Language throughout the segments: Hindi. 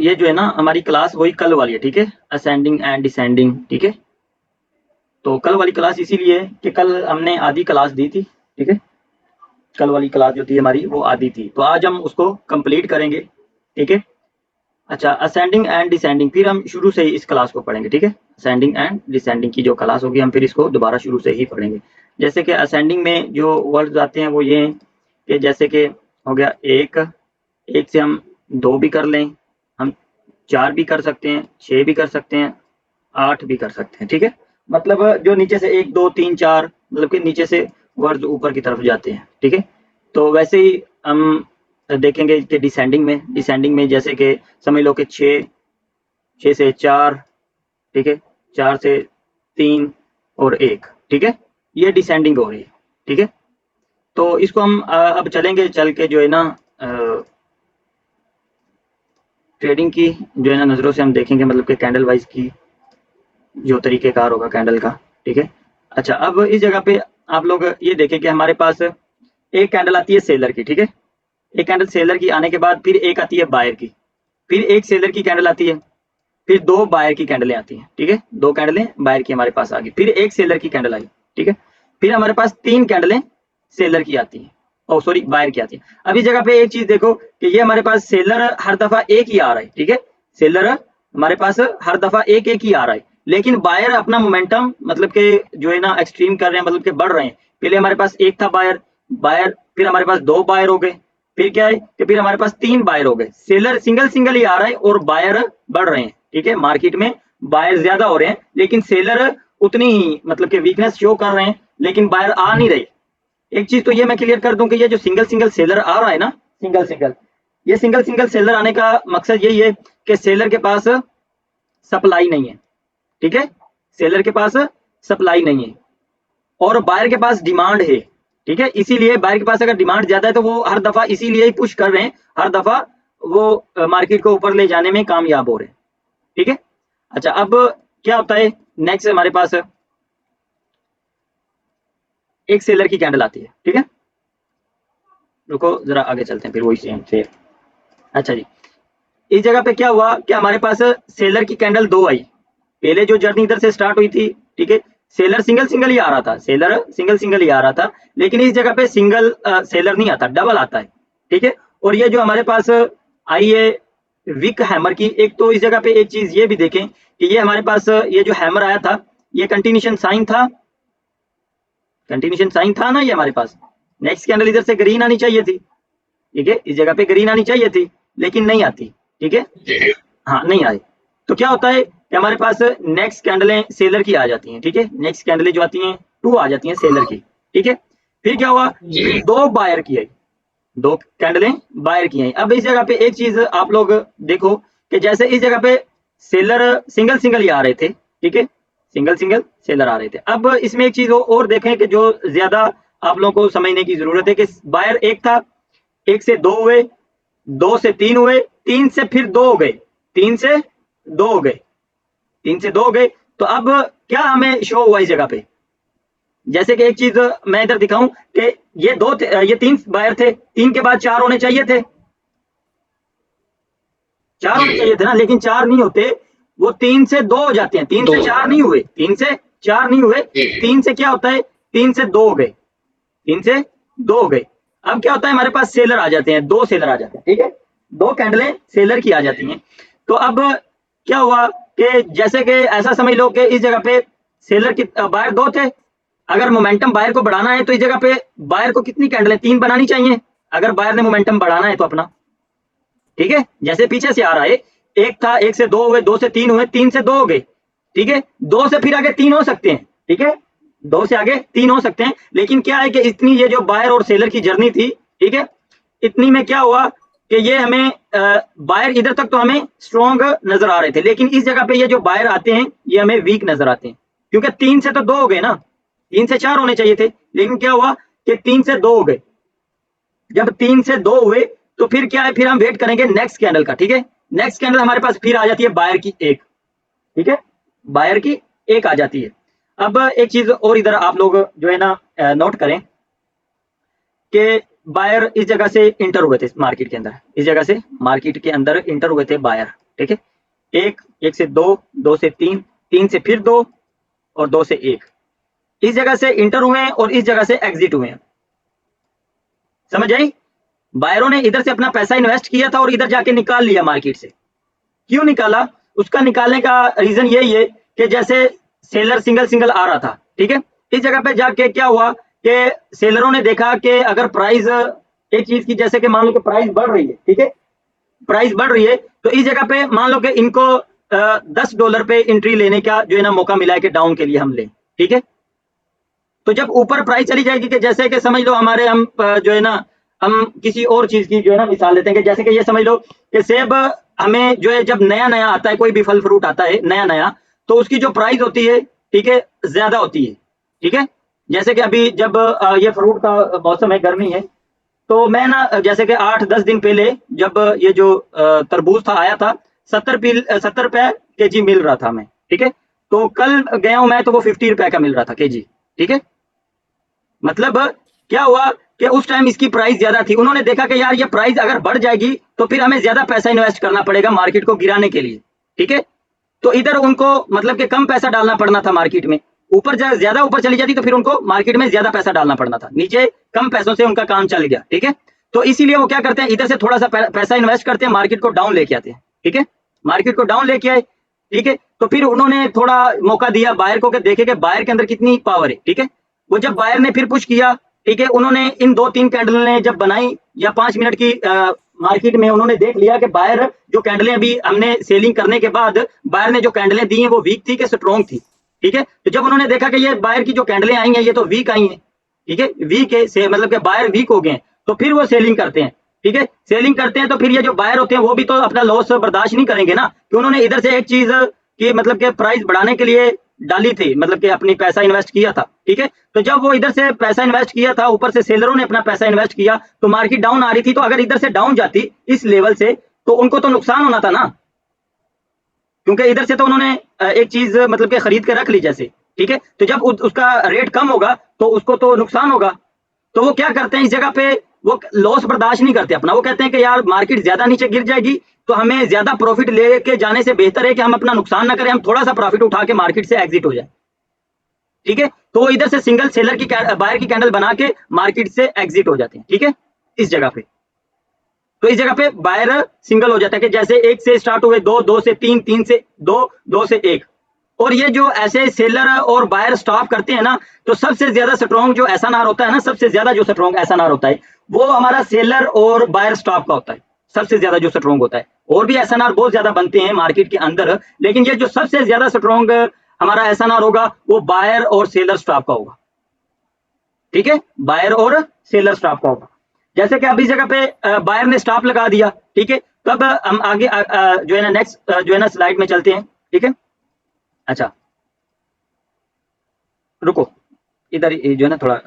ये जो है ना हमारी क्लास वही कल वाली है, ठीक है, असेंडिंग एंड डिसेंडिंग, ठीक है। तो कल वाली क्लास इसीलिए है कि कल हमने आधी क्लास दी थी, ठीक है, कल वाली क्लास जो थी हमारी वो आधी थी, तो आज हम उसको कंप्लीट करेंगे, ठीक है। अच्छा, असेंडिंग एंड डिसेंडिंग फिर हम शुरू से ही इस क्लास को पढ़ेंगे, ठीक है। असेंडिंग एंड डिसेंडिंग की जो क्लास होगी हम फिर इसको दोबारा शुरू से ही पढ़ेंगे। जैसे कि असेंडिंग में जो वर्ड्स आते हैं वो ये हैं कि जैसे कि हो गया एक, एक से हम 2 भी कर लें, हम 4 भी कर सकते हैं, 6 भी कर सकते हैं, 8 भी कर सकते हैं, ठीक है। मतलब जो नीचे से 1 2 3 4 मतलब कि नीचे से वर्ड्स ऊपर की तरफ जाते हैं, ठीक है। तो वैसे ही हम देखेंगे कि डिसेंडिंग में जैसे कि समझ लो कि 6 से 4, ठीक है, 4 से 3 और 1, ठीक है, ये डिसेंडिंग हो रही है, ठीक है। तो इसको हम अब चलेंगे, चल के जो है ना ट्रेडिंग की जो है ना नज़रों से हम देखेंगे, मतलब कि कैंडल वाइज की जो तरीक़ेकार होगा कैंडल का, ठीक है। अच्छा, अब इस जगह पे आप लोग ये देखें कि हमारे पास एक कैंडल आती है सेलर की, ठीक है। एक कैंडल सेलर की आने के बाद फिर एक आती है बायर की, फिर एक सेलर की कैंडल आती है, फिर 2 बायर की कैंडलें आती हैं, ठीक है, 2 कैंडलें बायर की हमारे पास आ गई, फिर एक सेलर की कैंडल आई, ठीक है, फिर हमारे पास 3 कैंडलें सेलर की आती हैं, ओ सॉरी बायर की आती है। अब इस जगह पे एक चीज देखो कि ये हमारे पास सेलर हर दफा एक ही आ रहा है, ठीक है, सेलर हमारे पास हर दफा एक ही आ रहा है, लेकिन बायर अपना मोमेंटम मतलब के जो है ना एक्सट्रीम कर रहे हैं, मतलब के बढ़ रहे हैं। पहले हमारे पास एक था बायर, फिर हमारे पास 2 बायर हो गए, फिर क्या है कि फिर हमारे पास 3 बायर हो गए। सेलर सिंगल ही आ रहा है और बायर बढ़ रहे हैं, ठीक है, मार्केट में बायर ज्यादा हो रहे हैं लेकिन सेलर उतनी ही मतलब के वीकनेस शो कर रहे हैं, लेकिन बायर आ नहीं रहे। एक चीज तो ये मैं क्लियर कर दूं कि ये जो सिंगल सेलर आ रहा है ना, ये सिंगल सेलर आने का मकसद यही है कि सेलर के पास सप्लाई नहीं है, ठीक है, सेलर के पास सप्लाई नहीं है और बायर के पास डिमांड है, ठीक है। इसीलिए बायर के पास अगर डिमांड ज्यादा है तो वो हर दफा इसीलिए ही पुश कर रहे हैं, हर दफा वो मार्केट को ऊपर ले जाने में कामयाब हो रहे हैं, ठीक है। अच्छा, अब क्या होता है नेक्स्ट हमारे पास एक सेलर की कैंडल आती है, ठीक है, रुको जरा आगे चलते हैं फिर वही सेम से। अच्छा जी, इस जगह पे क्या हुआ कि हमारे पास सेलर की कैंडल 2 आई, पहले जो जर्नी इधर से स्टार्ट हुई थी, ठीक है, सेलर सिंगल ही आ रहा था, सेलर सिंगल ही आ रहा था, लेकिन इस जगह पे सिंगल सेलर नहीं आता, डबल आता है, ठीक है। और ये जो हमारे पास आई है विक हैमर की, एक तो इस जगह पे एक चीज ये भी देखें कि ये हमारे पास ये जो हैमर आया था ये कंटिन्यूशन साइन था, ना ये हमारे पास। नेक्स्ट कैंडल इधर से ग्रीन आनी चाहिए थी, ठीक है, इस जगह पे ग्रीन आनी चाहिए थी लेकिन नहीं आती, ठीक है, हाँ नहीं आई। तो क्या होता है कि हमारे पास नेक्स्ट कैंडलें सेलर की आ जाती हैं, ठीक है, नेक्स्ट कैंडलें जो आती हैं 2 आ जाती हैं सेलर की, ठीक है। फिर क्या हुआ, 2 बायर की आई, 2 कैंडलें बायर की आई। अब इस जगह पे एक चीज आप लोग देखो कि जैसे इस जगह पे सेलर सिंगल ही आ रहे थे, ठीक है, सिंगल सेलर आ रहे थे। अब इसमें एक चीज और देखें कि जो ज्यादा आप लोगों को समझने की जरूरत है कि बायर एक था, 1 से 2 हुए, 2 से 3 हुए, 3 से फिर 2 हो गए, 3 से 2 हो गए, 3 से 2 हो गए। तो अब क्या हमें शो हुआ इस जगह पे, जैसे कि एक चीज मैं इधर दिखाऊं कि ये 2 ये 3 बायर थे, 3 के बाद 4 होने चाहिए थे, 4 होने चाहिए थे ना, लेकिन 4 नहीं होते, वो 3 से 2 हो जाते हैं, 3 से 4 नहीं हुए, 3 से 4 नहीं हुए, 3 से क्या होता है, 3 से 2 हो गए, 3 से 2 हो गए। अब क्या होता है हमारे पास सेलर आ जाते हैं, 2 सेलर आ जाते हैं, ठीक है, 2 कैंडलें सेलर की आ जाती हैं। तो अब क्या हुआ कि जैसे कि ऐसा समझ लो कि इस जगह पे सेलर की बायर 2 थे, अगर मोमेंटम बायर को बढ़ाना है तो इस जगह पे बायर को कितनी कैंडलें, 3 बनानी चाहिए अगर बायर ने मोमेंटम बढ़ाना है तो अपना, ठीक है, जैसे पीछे से आ रहा है, एक था, 1 से 2 हुए, 2 से 3 हुए, 3 से 2 हो गए, ठीक है, 2 से फिर आगे 3 हो सकते हैं, ठीक है, 2 से आगे 3 हो सकते हैं, लेकिन क्या है कि इतनी ये जो बायर और सेलर की जर्नी थी, ठीक है, इतनी में क्या हुआ कि ये हमें बायर इधर तक तो हमें स्ट्रॉन्ग नजर आ रहे थे, लेकिन इस जगह पे ये जो बायर आते हैं ये हमें वीक नजर आते हैं, क्योंकि 3 से तो 2 हो गए ना, 3 से 4 होने चाहिए थे, लेकिन क्या हुआ कि 3 से 2 हो गए। जब 3 से 2 हुए तो फिर क्या है, फिर हम वेट करेंगे नेक्स्ट कैंडल का, ठीक है, नेक्स्ट कैंडल हमारे पास फिर आ जाती है बायर की 1, ठीक है, बायर की 1 आ जाती है। अब एक चीज और इधर आप लोग जो है ना नोट करें कि बायर इस जगह से इंटर हुए थे मार्केट के अंदर, इस जगह से मार्केट के अंदर इंटर हुए थे बायर, ठीक है, एक, एक से दो, दो से तीन, तीन से फिर दो और दो से एक। इस जगह से इंटर हुए हैं और इस जगह से एग्जिट हुए हैं। समझ आई? बायरों ने इधर से अपना पैसा इन्वेस्ट किया था और इधर जाके निकाल लिया मार्केट से। क्यों निकाला? उसका निकालने का रीजन यही है कि जैसे सेलर सिंगल सिंगल आ रहा था, ठीक है, इस जगह पे जाके क्या हुआ कि सेलरों ने देखा कि अगर प्राइस एक चीज की, जैसे कि मान लो कि प्राइस बढ़ रही है, ठीक है, प्राइस बढ़ रही है, तो इस जगह पे मान लो कि इनको $10 पे एंट्री लेने का जो है ना मौका मिला है कि डाउन के लिए हम लें, ठीक है। तो जब ऊपर प्राइस चली जाएगी कि जैसे कि समझ लो हमारे हम जो है ना, हम किसी और चीज की जो है ना मिसाल लेते हैं कि जैसे कि ये समझ लो कि सेब हमें जो है जब नया नया आता है, कोई भी फल फ्रूट आता है नया नया, तो उसकी जो प्राइस होती है, ठीक है, ज्यादा होती है, ठीक है। जैसे कि अभी जब ये फ्रूट का मौसम है, गर्मी है, तो मैं ना जैसे कि 8-10 दिन पहले जब ये जो तरबूज था आया था, 70 रुपए केजी मिल रहा था हमें, ठीक है। तो कल गया हूं मैं, तो वो 50 रुपए का मिल रहा था केजी, ठीक है। मतलब क्या हुआ कि उस टाइम इसकी प्राइस ज्यादा थी, उन्होंने देखा कि यार ये प्राइस अगर बढ़ जाएगी तो फिर हमें ज्यादा पैसा इन्वेस्ट करना पड़ेगा मार्केट को गिराने के लिए, ठीक है। तो इधर उनको मतलब कि कम पैसा डालना पड़ना था मार्केट में, ऊपर ज्यादा ऊपर चली जाती तो फिर उनको मार्केट में ज्यादा पैसा डालना पड़ना था, नीचे कम पैसों से उनका काम चल गया, ठीक है। तो इसीलिए वो क्या करते हैं, इधर से थोड़ा सा पैसा इन्वेस्ट करते हैं, मार्केट को डाउन लेके आते हैं, ठीक है, मार्केट को डाउन लेके आए, ठीक है। तो फिर उन्होंने थोड़ा मौका दिया बायर को कि देखे कि बायर के अंदर कितनी पावर है, ठीक है। वो जब बायर ने फिर पुश किया, ठीक है, उन्होंने इन 2-3 कैंडल ने जब बनाई या 5 मिनट की मार्केट में उन्होंने देख लिया कि बायर जो कैंडलें अभी हमने सेलिंग करने के बाद बायर ने जो कैंडलें दी हैं वो वीक थी कि स्ट्रॉन्ग थी, ठीक है। तो जब उन्होंने देखा कि ये बायर की जो कैंडलें आई हैं ये तो वीक आई हैं, ठीक है, वीक है से मतलब कि बायर वीक हो गए, तो फिर वो सेलिंग करते हैं, ठीक है। सेलिंग करते हैं तो फिर ये जो बायर होते हैं वो भी तो अपना लॉस बर्दाश्त नहीं करेंगे ना, कि उन्होंने इधर से एक चीज की मतलब कि प्राइस बढ़ाने के लिए डाली थी, मतलब कि अपनी पैसा इन्वेस्ट किया था, ठीक है। तो जब वो इधर से पैसा इन्वेस्ट किया था, ऊपर से सेलरों ने अपना पैसा इन्वेस्ट किया, तो मार्केट डाउन आ रही थी, तो अगर इधर से डाउन जाती इस लेवल से तो उनको तो नुकसान होना था ना, क्योंकि इधर से तो उन्होंने एक चीज मतलब कि खरीद के रख ली जैसे, ठीक है। तो जब उसका रेट कम होगा तो उसको तो नुकसान होगा, तो वो क्या करते हैं इस जगह पे, वो लॉस बर्दाश्त नहीं करते अपना, वो कहते हैं कि यार मार्केट ज्यादा नीचे गिर जाएगी तो हमें ज्यादा प्रॉफिट लेके जाने से बेहतर है कि हम अपना नुकसान ना करें, हम थोड़ा सा प्रॉफिट उठा के मार्केट से एग्जिट हो जाए, ठीक है। तो वो इधर से सिंगल सेलर की बायर की कैंडल बना के मार्केट से एग्जिट हो जाते हैं, ठीक है, इस जगह पे। तो इस जगह पे बायर सिंगल हो जाता है कि जैसे एक से स्टार्ट हुए, दो, दो से तीन, तीन से दो, दो से एक। और ये जो ऐसे सेलर और बायर स्टॉप करते हैं ना, तो सबसे ज्यादा स्ट्रॉन्ग जो एसएनआर होता है ना, सबसे ज्यादा जो स्ट्रॉन्ग एसएनआर होता है वो हमारा सेलर और बायर स्टॉप का होता है, सबसे ज्यादा जो स्ट्रॉन्ग होता है। और भी एसएनआर बहुत ज्यादा बनते हैं मार्केट के अंदर, लेकिन ये जो सबसे ज्यादा स्ट्रॉन्ग हमारा एसएनआर होगा वो बायर और सेलर स्टॉप का होगा, ठीक है, बायर और सेलर स्टॉप का होगा। जैसे कि अभी जगह पे बायर ने स्टॉप लगा दिया, ठीक है। तब हम आगे जो है ना नेक्स्ट जो है ना स्लाइड में चलते हैं, ठीक है। अच्छा रुको, इधर जो है ना थोड़ा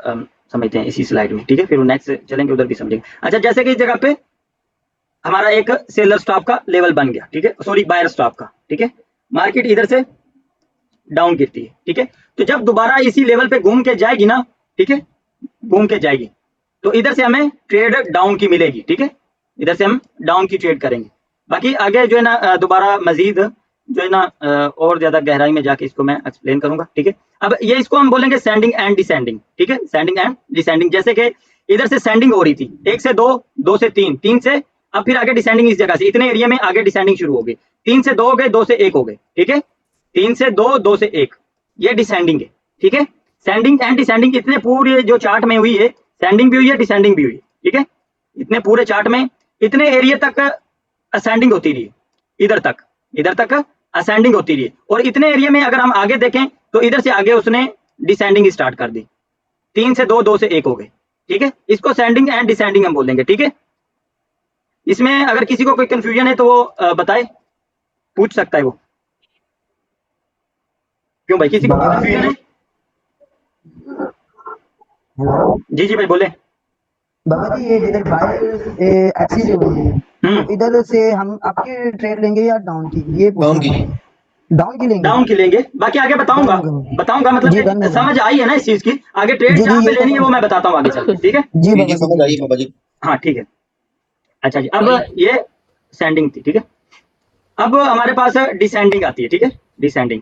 समझते हैं इसी स्लाइड में, ठीक है, फिर नेक्स्ट चलेंगे उधर भी समझेंगे। अच्छा, जैसे कि इस जगह पे हमारा एक सेलर स्टॉप का लेवल बन गया, ठीक है, सॉरी बायर स्टॉप का, ठीक है। मार्केट इधर से डाउन गिरती है, ठीक है। तो जब दोबारा इसी लेवल पे घूम के जाएगी ना, ठीक है, घूम के जाएगी, तो इधर से हमें ट्रेड डाउन की मिलेगी, ठीक है, इधर से हम डाउन की ट्रेड करेंगे। बाकी आगे जो है ना दोबारा मजीद जो है ना और ज्यादा गहराई में जाके इसको मैं एक्सप्लेन करूंगा, ठीक है। अब ये इसको हम बोलेंगे सेंडिंग एंड डिसेंडिंग, ठीक है, सेंडिंग एंड डिसेंडिंग। जैसे कि इधर से सेंडिंग हो रही थी, एक से दो, दो से तीन, तीन से अब फिर आगे डिसेंडिंग, इस जगह से इतने एरिया में आगे डिसेंडिंग शुरू हो गई, तीन से दो हो गए, दो से एक हो गए, ठीक है, तीन से दो, दो से एक, ये डिसेंडिंग है, ठीक है। सेंडिंग एंड डिसेंडिंग इतने पूरे जो चार्ट में हुई है, सेंडिंग भी हुई है, डिसेंडिंग भी हुई है, ठीक है। इतने पूरे चार्ट में इतने एरिया तक असेंडिंग होती रही, इधर तक असेंडिंग होती रही, और इतने एरिया में अगर हम आगे देखें तो इधर से आगे उसने डिसेंडिंग स्टार्ट कर दी, तीन से दो, दो से एक हो गए, ठीक है। इसको सेंडिंग एंड डिसेंडिंग हम बोलेंगे, ठीक है। इसमें अगर किसी को कोई कंफ्यूजन है तो वो बताए, पूछ सकता है वो। क्यों भाई, किसी को कोई कंफ्यूजन है? हेलो जी जी भाई बोले। बाबा जी, ये जिधर बायर एक्सिस हो रही है तो इधर से हम आपके ट्रेड लेंगे या डाउन की, ये डाउन पूछना की था। डाउन की लेंगे। डाउन की लेंगे, बाकी आगे बताऊंगा, डन होगा। बताऊंगा मतलब जी डन कि होगा। समझ आई है ना इस चीज की, आगे ट्रेड जी जी जहां पे ये तो लेनी है वो मैं बताता हूँ आगे चल के, ठीक है। जी जी बाबा जी जी समझ जी आई बाबा जी। हाँ ठीक है। अच्छा जी, अब ये सेंडिंग थी, ठीक है। अब हमारे पास डिसेंडिंग आती है, ठीक है, डिसेंडिंग।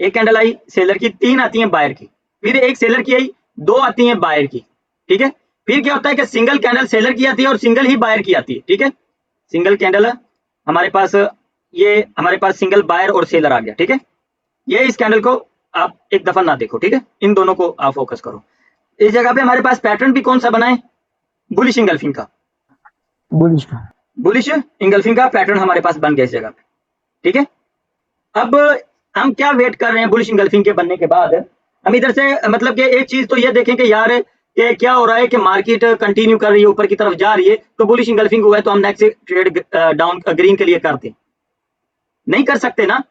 एक कैंडल आई सेलर की, 3 आती हैं बायर की, फिर एक सेलर की आई, 2 आती हैं बायर की, ठीक है। फिर क्या होता है कि सिंगल कैंडल सेलर की आती है और सिंगल ही बायर की आती है, ठीक है। सिंगल कैंडल हमारे पास, ये हमारे पास सिंगल बायर और सेलर आ गया, ठीक है। ये इस कैंडल को आप एक दफा ना देखो, ठीक है, इन दोनों को आप फोकस करो। इस जगह पे हमारे पास पैटर्न भी कौन सा बना है, बुलिश इंगल्फिंग का, बुलिश का। बुलिश इंगल्फिंग का पैटर्न हमारे पास बन गया इस जगह पे, ठीक है। अब हम क्या वेट कर रहे हैं बुलिश इंगल्फिंग के बनने के बाद, हम इधर से मतलब कि एक चीज तो ये देखें कि यार कि क्या हो रहा है कि मार्केट कंटिन्यू कर रही है, ऊपर की तरफ जा रही है, तो बुलिश इंगल्फिंग हुआ है तो हम नेक्स्ट ट्रेड डाउन ग्रीन के लिए करते, नहीं कर सकते ना,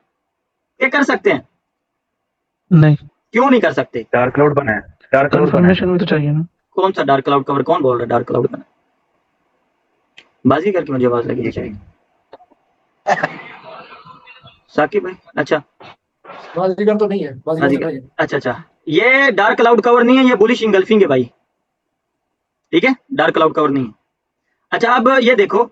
ये कर सकते हैं, नहीं, क्यों नहीं कर सकते? डार्क क्लाउड बना है, डार्क क्लाउड बना है। कंफर्मेशन में तो चाहिए ना। कौन सा डार्क क्लाउड कवर, कौन बोल रहा है डार्क क्लाउड बना? बाजी करके मुझे आवाज लगी चाहिए साकिब भाई, अच्छा बाजीगर तो नहीं है, बाजीगर नहीं है। अच्छा अच्छा, ये डार्क क्लाउड कवर नहीं है, ये बुलिश इंगल्फिंग है भाई, ठीक है, डार्क क्लाउड कवर नहीं है। अच्छा अब ये देखो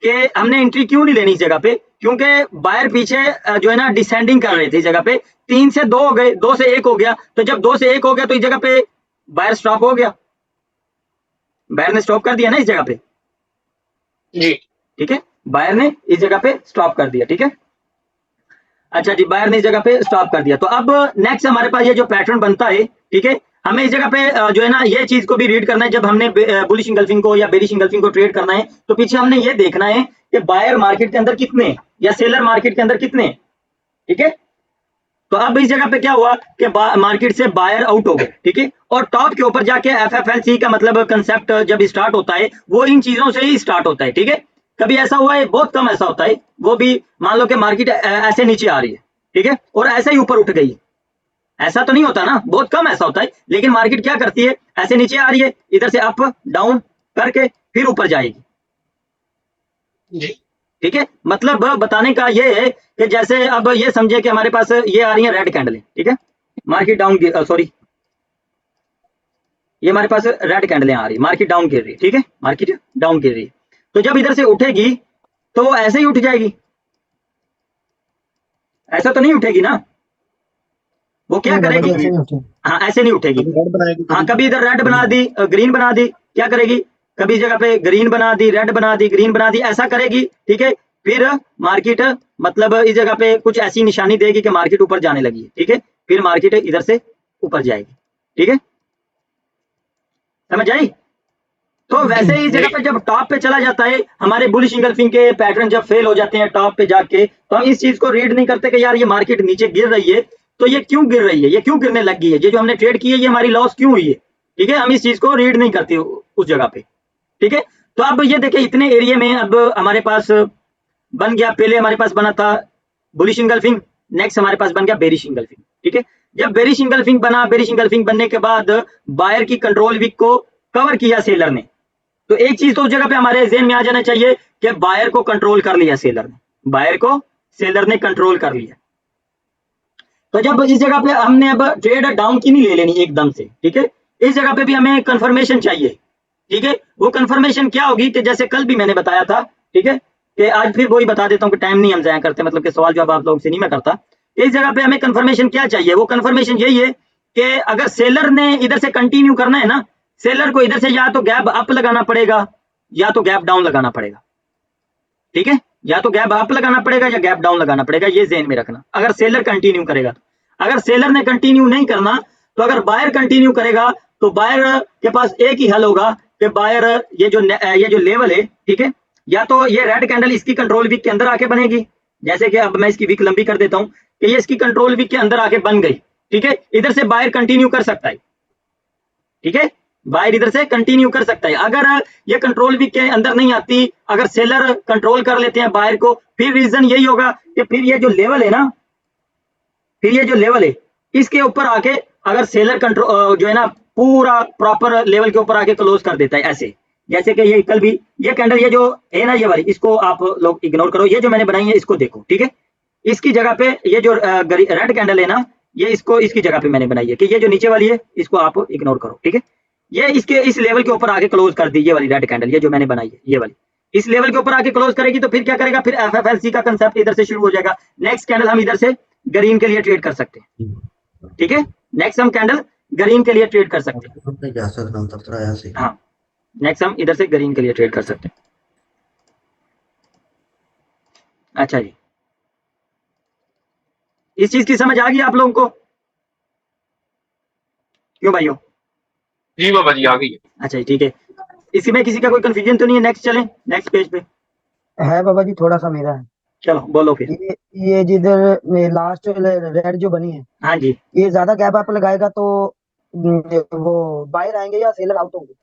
कि हमने एंट्री क्यों नहीं लेनी इस जगह पे, क्योंकि बायर पीछे जो है ना डिसेंडिंग कर रहे थे इस जगह पे, 3 से 2 हो गए, 2 से 1 हो गया, तो जब 2 से 1 हो गया तो इस जगह पे बायर स्टॉप हो गया, बायर ने स्टॉप कर दिया ना इस जगह पे जी, ठीक है, बायर ने इस जगह पे स्टॉप कर दिया, ठीक है। अच्छा जी, बायर ने इस जगह पे स्टॉप कर दिया, तो अब नेक्स्ट हमारे पास ये जो पैटर्न बनता है, ठीक है, हमें इस जगह पे जो है ना ये चीज को भी रीड करना है, जब हमने बुलिश इंगल्फिंग को या बेरिश इंगल्फिंग को ट्रेड करना है, तो पीछे हमने ये देखना है कि बायर मार्केट के अंदर कितने या सेलर मार्केट के अंदर कितने, ठीक है। तो अब इस जगह पे क्या हुआ कि मार्केट से बायर आउट हो गए, ठीक है, और टॉप के ऊपर जाके एफएफएलसी का मतलब कंसेप्ट जब स्टार्ट होता है वो इन चीजों से ही स्टार्ट होता है, ठीक है। कभी ऐसा हुआ है, बहुत कम ऐसा होता है, वो भी मान लो कि मार्केट ऐसे नीचे आ रही है, ठीक है, और ऐसे ही ऊपर उठ गई, ऐसा तो नहीं होता ना, बहुत कम ऐसा होता है, लेकिन मार्केट क्या करती है, ऐसे नीचे आ रही है, इधर से अप डाउन करके फिर ऊपर जाएगी, जी, ठीक है। मतलब बताने का ये है कि जैसे अब ये समझे कि हमारे पास ये आ रही है रेड कैंडल, ठीक है, मार्केट डाउन, सॉरी ये हमारे पास रेड कैंडलें आ रही, मार्केट डाउन गिर रही है, ठीक है, मार्केट डाउन गिर रही है, तो जब इधर से उठेगी तो वो ऐसे ही उठ जाएगी, ऐसा तो नहीं उठेगी ना, वो क्या करेगी, ऐसे नहीं होते। हाँ ऐसे नहीं उठेगी, रेड बनाएगी, हाँ कभी इधर रेड बना दी, ग्रीन बना दी, क्या करेगी, कभी इस जगह पे ग्रीन बना दी, रेड बना दी, ग्रीन बना दी, ऐसा करेगी, ठीक है। फिर मार्केट मतलब इस जगह पे कुछ ऐसी निशानी देगी कि मार्केट ऊपर जाने लगी है, ठीक है, फिर मार्केट इधर से ऊपर जाएगी, ठीक है, समझ आई। तो वैसे ही इस जगह पे जब टॉप पे चला जाता है, हमारे बुलिश इंगल्फिंग के पैटर्न जब फेल हो जाते हैं टॉप पे जाके, तो हम इस चीज को रीड नहीं करते कि यार ये मार्केट नीचे गिर रही है, तो ये क्यों गिर रही है, ये क्यों गिरने लग गई है, ये जो हमने ट्रेड की है ये हमारी लॉस क्यों हुई है, ठीक है, हम इस चीज को रीड नहीं करते उस जगह पे, ठीक है। तो अब ये देखिए इतने एरिया में अब हमारे पास बन गया, पहले हमारे पास बना था बुलिश इंगल्फिंग, नेक्स्ट हमारे पास बन गया बेरिश इंगल्फिंग, ठीक है। जब बेरिश इंगल्फिंग बना, बेरिश इंगल्फिंग बनने के बाद बायर की कंट्रोल वीक को कवर किया सेलर ने, तो एक चीज तो उस जगह पे हमारे ज़हन में आ जाना चाहिए कि बायर को कंट्रोल कर लिया सेलर ने, बायर को सेलर ने कंट्रोल कर लिया। तो जब इस जगह पे हमने अब ट्रेड डाउन की नहीं ले लेनी एकदम से, ठीक है, इस जगह पे भी हमें कंफर्मेशन चाहिए, ठीक है। वो कंफर्मेशन क्या होगी कि जैसे कल भी मैंने बताया था, ठीक है, कि आज फिर वही बता देता हूँ कि टाइम नहीं हम जाया करते, मतलब कि सवाल जवाब आप लोगों से नहीं मैं करता। इस जगह पे हमें कंफर्मेशन क्या चाहिए, वो कंफर्मेशन यही है कि अगर सेलर ने इधर से कंटिन्यू करना है ना, सेलर को इधर से या तो गैप अप लगाना पड़ेगा या तो गैप डाउन लगाना पड़ेगा, ठीक है, या तो गैप अप लगाना पड़ेगा या गैप डाउन लगाना पड़ेगा, ये ज़हन में रखना अगर सेलर कंटिन्यू करेगा तो। अगर सेलर ने कंटिन्यू नहीं करना, तो अगर बायर कंटिन्यू करेगा तो बायर के पास एक ही हल होगा कि बायर ये जो लेवल है, ठीक है, या तो ये रेड कैंडल इसकी कंट्रोल वीक के अंदर आके बनेगी, जैसे कि अब मैं इसकी वीक लंबी कर देता हूं कि ये इसकी कंट्रोल वीक के अंदर आके बन गई, ठीक है, इधर से बायर कंटिन्यू कर सकता है, ठीक है, बायर इधर से कंटिन्यू कर सकता है। अगर ये कंट्रोल वीक के अंदर नहीं आती, अगर सेलर कंट्रोल कर लेते हैं बायर को, फिर रीजन यही होगा कि फिर ये जो लेवल है ना, फिर ये जो लेवल है इसके ऊपर आके अगर सेलर कंट्रोल जो है ना पूरा प्रॉपर लेवल के ऊपर आके क्लोज कर देता है, ऐसे जैसे कि ये कल भी ये कैंडल ये जो है ना ये वाली, इसको आप लोग इग्नोर करो, ये जो मैंने बनाई है इसको देखो, ठीक है, इसकी जगह पे ये जो रेड कैंडल है ना, ये इसको इसकी जगह पे मैंने बनाई है कि ये जो नीचे वाली है इसको आप इग्नोर करो, ठीक है, ये इसके इस लेवल के ऊपर आके क्लोज कर दी, ये वाली रेड कैंडल ये जो मैंने बनाई है ये वाली, इस लेवल के ऊपर आके क्लोज करेगी तो फिर क्या करेगा, फिर FFLC का कंसेप्ट इधर से शुरू हो जाएगा। नेक्स्ट कैंडल हम इधर से ग्रीन के लिए ट्रेड कर सकते हैं, ठीक है, नेक्स्ट हम कैंडल ग्रीन के लिए ट्रेड कर सकते हैं। हाँ, नेक्स्ट हम इधर से ग्रीन के लिए ट्रेड कर सकते हैं। अच्छा जी, इस चीज की समझ आ गई आप लोगों को? क्यों भाइयों? जी बाबा जी, आ गई। अच्छा जी, ठीक है, इसमें किसी का कोई कंफ्यूजन तो नहीं है? नेक्स्ट चलें, नेक्स्ट पेज पे। है बाबा जी, थोड़ा सा मेरा है। चलो बोलो फिर। ये जिधर लास्ट रेड जो बनी है, हाँ जी, ये ज्यादा गैप अप लगाएगा तो वो बायर आएंगे या सेलर आउट होंगे?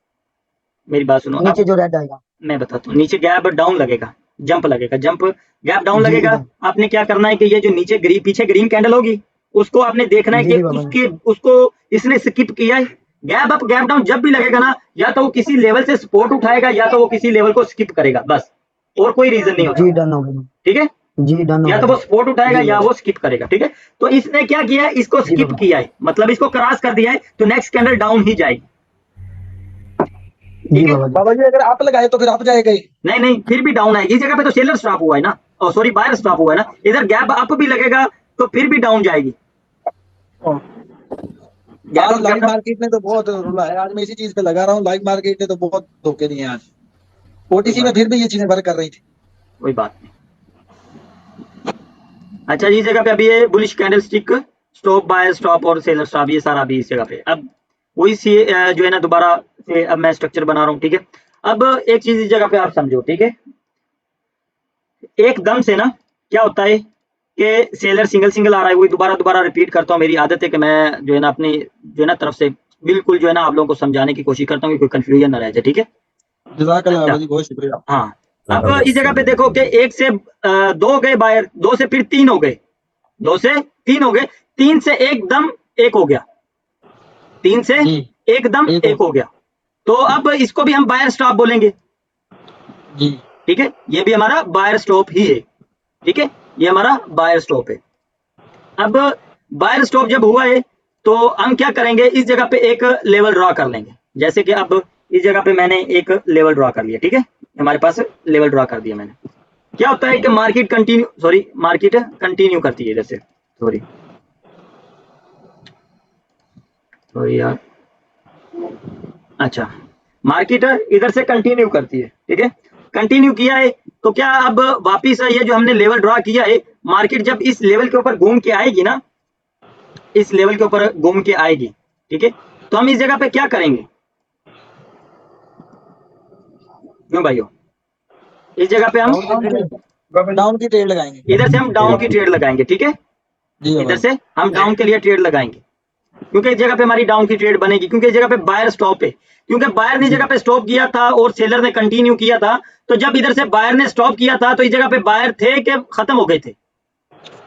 मेरी बात सुनो, नीचे जो रेड आएगा, मैं बताता हूँ, नीचे गैप डाउन लगेगा, जंप लगेगा, जंप गैप डाउन जी, लगेगा। जी। आपने क्या करना है कि ये जो नीचे पीछे ग्रीन कैंडल होगी, उसको आपने देखना है जी, कि जी बाबा जी। उसको इसने स्किप किया है। गैप अप गैप डाउन जब भी लगेगा ना, या तो वो किसी लेवल से सपोर्ट उठाएगा या तो वो किसी लेवल को स्किप करेगा, बस, और कोई रीजन नहीं होता, जी डन हो गया। ठीक है, जी डन हो या तो गया। वो सपोर्ट उठाएगा जी या बाबा। वो स्किप करेगा, ठीक है। तो इसने क्या किया है, इसको जी स्किप बाबा। किया है, मतलब इसको क्रॉस कर दिया है, तो नेक्स्ट कैंडल डाउन ही जाएगी, जी ठीक है। बाबा जी। बाबा जी अगर आप लगाए तो फिर आप जाएगा ही। नहीं नहीं, फिर भी डाउन आएगी। इस जगह पे तो सेलर स्टॉप हुआ है ना, और सॉरी बायर स्टॉप हुआ है ना, इधर गैप अप भी लगेगा तो फिर भी डाउन जाएगी। गैप आज अप लाइव गैप मार्केट में तो बहुत रुला है। आज मैं इसी चीज पे लगा रहा हूँ। लाइव मार्केट ने तो बहुत धोखे दिए आज। OTC में फिर भी ये चीजें वर्क कर रही थी। कोई बात नहीं। अच्छा, इस जगह पे अभी ये bullish candlestick, stop buyer stop और सेलर स्टॉप, ये सारा अभी इस जगह पे। अब वही सी जो है ना, दोबारा से अब मैं स्ट्रक्चर बना रहा हूँ, ठीक है। अब एक चीज इस जगह पे आप समझो, ठीक है, एकदम से ना क्या होता है कि सेलर सिंगल सिंगल आ रहा है, वही दोबारा दोबारा रिपीट करता हूँ। मेरी आदत है कि मैं जो है ना अपनी जो है ना तरफ से बिल्कुल जो है ना आप लोगों को समझाने की कोशिश करता हूँ कि कोई कंफ्यूजन ना रह जाए, ठीक है। जज़ाकल्लाह बाबा जी, बहुत शुक्रिया। हाँ, अब इस जगह पे देखो कि एक से दो गए बायर, दो से फिर तीन हो गए, दो से तीन हो गए, तीन से एकदम एक हो गया, तीन से एकदम एक हो गया। तो अब इसको भी हम बायर स्टॉप बोलेंगे, जी, ठीक है, ये भी हमारा बायर स्टॉप ही है, ठीक है, ये हमारा बायर स्टॉप है। अब बायर स्टॉप जब हुआ है तो हम क्या करेंगे, इस जगह पे एक लेवल ड्रॉ कर लेंगे। जैसे कि अब इस जगह पे मैंने एक लेवल ड्रॉ कर लिया, ठीक है, हमारे पास लेवल ड्रॉ कर दिया मैंने। क्या होता है कि मार्केट कंटिन्यू करती है, जैसे सॉरी यार, अच्छा, मार्केट इधर से कंटिन्यू करती है, ठीक है, कंटिन्यू किया है तो क्या अब वापिस ये जो हमने लेवल ड्रॉ किया है, मार्केट जब इस लेवल के ऊपर घूम के आएगी ना, इस लेवल के ऊपर घूम के आएगी, ठीक है, तो हम इस जगह पे क्या करेंगे, क्यों भाइयों, इस जगह पे हम डाउन की ट्रेड लगाएंगे। इधर से हम डाउन की ट्रेड लगाएंगे, ठीक है, इधर से हम डाउन के लिए ट्रेड लगाएंगे, क्योंकि इस जगह पे हमारी डाउन की ट्रेड बनेगी, क्योंकि इस जगह पे बायर स्टॉप है, क्योंकि बायर ने जगह पे स्टॉप किया था और सेलर ने कंटिन्यू किया था। तो जब इधर से बायर ने स्टॉप किया था तो इस जगह पे बायर थे कि खत्म हो गए थे,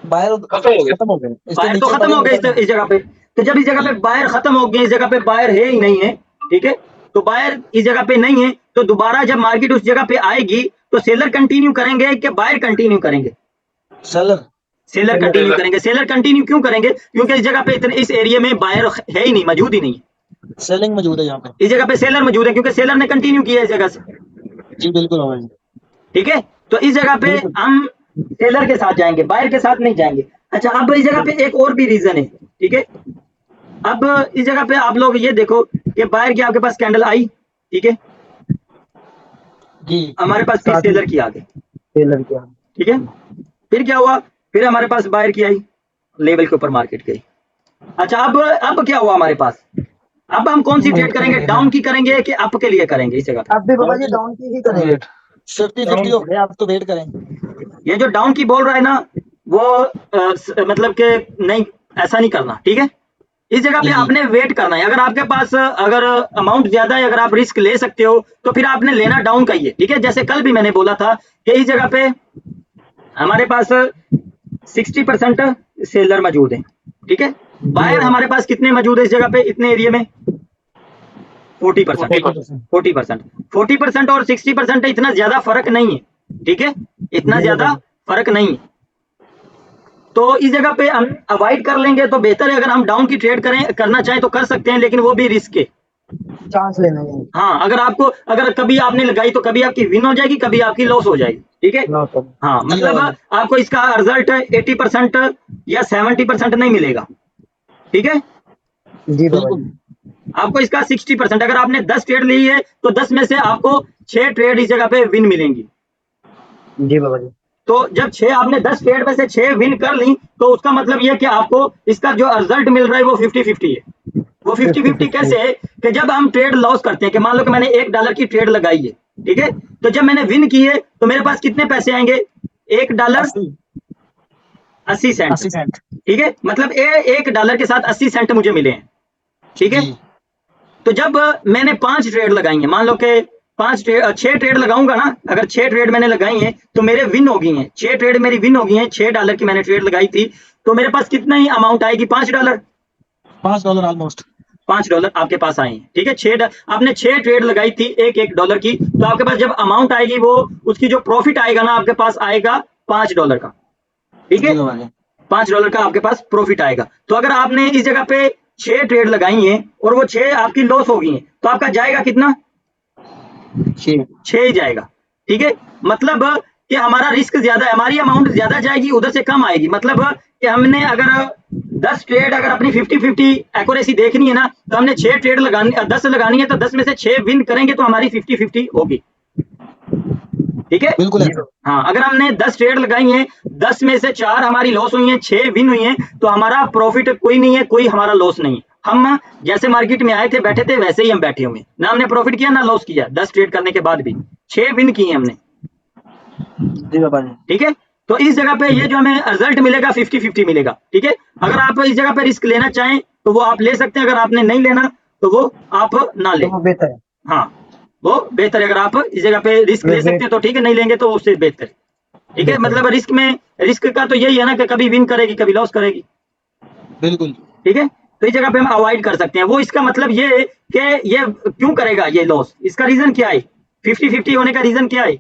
बायर खत्म हो गए। बायर तो खत्म हो गए इस जगह पे। तो जब इस जगह पे बायर खत्म हो गए, इस जगह पे बायर है ही नहीं है, ठीक है, तो बायर इस जगह पे नहीं है, तो दोबारा जब मार्केट उस जगह पे आएगी तो सेलर कंटिन्यू करेंगे कि बायर कंटिन्यू करेंगे, सेलर कंटिन्यू करेंगे। सेलर कंटिन्यू क्यों करेंगे, क्योंकि इस जगह पे इतने इस एरिया में बायर है ही नहीं, मौजूद ही नहीं है, सेलिंग मौजूद है यहाँ पे। इस जगह पे सेलर मौजूद है, क्योंकि सेलर ने कंटिन्यू किया इस जगह से, जी बिल्कुल बाबा जी। ठीक है। तो इस जगह पे हम सेलर के साथ जाएंगे, बायर के साथ नहीं जाएंगे। अच्छा, अब इस जगह पे एक और भी रीजन है, ठीक है। अब इस जगह पे आप लोग ये देखो कि बायर की आपके पास कैंडल आई, ठीक है, जी, हमारे पास फिर सेलर की आ गई, सेलर क्या? ठीक है, फिर क्या हुआ, फिर हमारे पास बायर की आई, लेवल के ऊपर मार्केट गई। अच्छा, अब क्या हुआ हमारे पास, अब हम कौन सी ट्रेड करेंगे, डाउन की करेंगे कि अप के लिए करेंगे इस जगह पे? अब भी बाबा जी डाउन की ही करेंगे। 50-50 हो गया, आप तो वेट करें। ये जो डाउन की बोल रहा है ना, वो मतलब कि नहीं, ऐसा नहीं करना, ठीक है। इस जगह पे आपने वेट करना है। अगर आपके पास अगर अमाउंट ज्यादा है, अगर आप रिस्क ले सकते हो तो फिर आपने लेना डाउन का ही है, ठीक है। जैसे कल भी मैंने बोला था कि इस जगह पे हमारे पास 60% सेलर मौजूद है, ठीक है। बायर हमारे पास कितने मौजूद है इस जगह पे, इतने एरिया में 40% और 60% है, इतना ज्यादा फर्क नहीं है, ठीक है, इतना ज्यादा फर्क नहीं है। तो इस जगह पे हम अवॉइड कर लेंगे तो बेहतर है। अगर हम डाउन की ट्रेड करना चाहें तो कर सकते हैं, लेकिन वो भी रिस्क है, चांस लेना है। हाँ, अगर कभी आपने लगाई तो कभी आपकी विन हो जाएगी, कभी आपकी लॉस हो जाएगी, ठीक है। No sir. हाँ, जी मतलब बाबा जी। आपको इसका रिजल्ट 80% या 70% नहीं मिलेगा, ठीक है। जी बाबा बिल्कुल। जी। आपको इसका 60%, अगर आपने 10 ट्रेड ली है तो 10 में से आपको 6 ट्रेड इस जगह पे विन मिलेंगी। जी बाबा जी। तो जब 6 आपने 10 ट्रेड में से 6 विन कर ली तो उसका मतलब ये कि आपको इसका जो रिजल्ट मिल रहा है वो 50-50 है। वो 50-50 50-50। कैसे है कि जब हम ट्रेड लॉस करते हैं कि मान लो कि मैंने $1 की ट्रेड लगाई है, ठीक है। तो जब मैंने विन की है तो मेरे पास कितने पैसे आएंगे? $1 80 80 सेंट, 80 सेंट। ठीक है। मतलब $1 के साथ 80 सेंट मुझे मिले हैं, ठीक है। जी तो जब मैंने 5 ट्रेड लगाई है, मान लो कि 6 ट्रेड लगाऊंगा ना, अगर 6 ट्रेड मैंने लगाई है तो मेरे विन हो गई हैं, 6 ट्रेड मेरी विन हो गई हैं, $6 की मैंने ट्रेड लगाई थी, तो मेरे पास कितना ही अमाउंट आएगी? $5। $5 ऑलमोस्ट। $5 आपके पास आए हैं, ठीक है। आपने 6 ट्रेड लगाई थी $1 की, तो आपके पास जब अमाउंट आएगी वो उसकी जो प्रॉफिट आएगा ना आपके पास आएगा $5 का, ठीक है। जी बाबा जी। $5 का आपके पास प्रॉफिट आएगा। तो अगर आपने इस जगह पे 6 ट्रेड लगाई हैं और वो 6 आपकी लॉस हो गई हैं, तो आपका जाएगा कितना? 6 ही जाएगा, ठीक है। मतलब कि हमारा रिस्क ज्यादा है, हमारी अमाउंट ज्यादा जाएगी, उधर से कम आएगी। मतलब कि हमने अगर 10 ट्रेड, अगर अपनी 50-50 एक्यूरेसी देखनी है ना, तो हमने 6 ट्रेड लगानी, 10 लगानी है, तो 10 में से 6 विन करेंगे तो हमारी 50-50 होगी, ठीक है। बिल्कुल जी ऐसा। हाँ, अगर हमने 10 ट्रेड लगाई हैं, 10 में से 4 हमारी लॉस हुई हैं, 6 विन हुई हैं, तो हमारा प्रॉफिट कोई नहीं है, कोई हमारा लॉस नहीं है। हम जैसे मार्केट में आए थे, बैठे थे, वैसे ही हम बैठे हुए हैं, ना हमने प्रॉफिट किया ना लॉस किया। 10 ट्रेड करने के बाद भी 6 विन किए हमने, जी बाबा जी। ठीक है। तो इस जगह पे ये जो हमें रिजल्ट मिलेगा 50-50 मिलेगा, ठीक है। अगर आप इस जगह पे रिस्क लेना चाहें तो वो आप ले सकते हैं, अगर आपने नहीं लेना तो वो आप ना तो लें। वो बेहतर है। हाँ, वो बेहतर है। अगर आप इस जगह पे रिस्क ले सकते हैं तो ठीक है, नहीं लेंगे तो उससे बेहतर, ठीक है। बेहतर मतलब है। रिस्क का तो यही है ना कि कभी विन करेगी कभी लॉस करेगी, बिल्कुल। ठीक है। तो इस जगह पे हम अवॉइड कर सकते हैं। वो इसका मतलब ये है कि ये क्यों करेगा ये लॉस, इसका रीजन क्या है? 50-50 होने का रीजन क्या है?